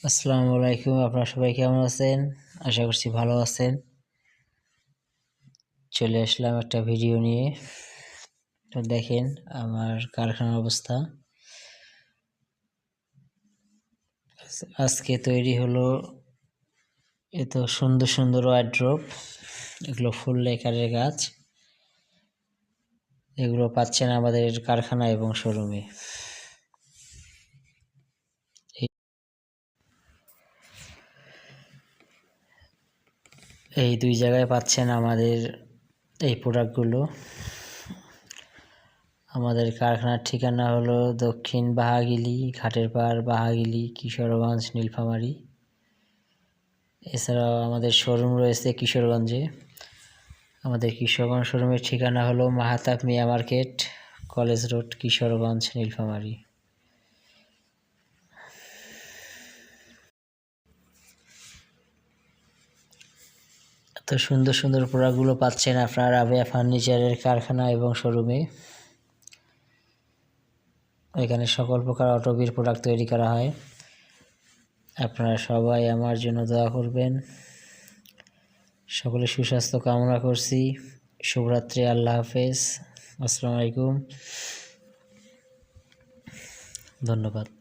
আসসালামু আলাইকুম। আপনারা সবাই কেমন আছেন? আশা করছি ভালো আছেন। চলে আসলাম একটা ভিডিও নিয়ে। তো দেখেন আমার কারখানার অবস্থা। আজকে তৈরি হলো এত সুন্দর সুন্দর ওয়ার্ড্রোব। এগুলো ফুল লেকারের গাছ। এগুলো পাচ্ছেন আমাদের কারখানা এবং শোরুমে। এই দুই জায়গায় পাচ্ছেন আমাদের এই প্রোডাক্টগুলো। আমাদের কারখানার ঠিকানা হলো দক্ষিণ বাহাগিলি, ঘাটের পাড়, বাহাগিলি, কিশোরগঞ্জ, নীলফামারী। এছাড়াও আমাদের শোরুম রয়েছে কিশোরগঞ্জে। আমাদের কিশোরগঞ্জ শোরুমের ঠিকানা হলো Mahatab Mia market, college road, Kishoreganj, Nilphamari. তো সুন্দর সুন্দর প্রোডাক্টগুলো পাচ্ছেন আপনার রাবেয়া ফার্নিচারের কারখানা এবং শোরুমে। এখানে সকল প্রকার অটোবির প্রোডাক্ট তৈরি করা হয়। আপনারা সবাই আমার জন্য দোয়া করবেন। সকলে সুস্বাস্থ্য কামনা করছি। শুভরাত্রি, আল্লাহ হাফেজ, আসসালামু আলাইকুম, ধন্যবাদ।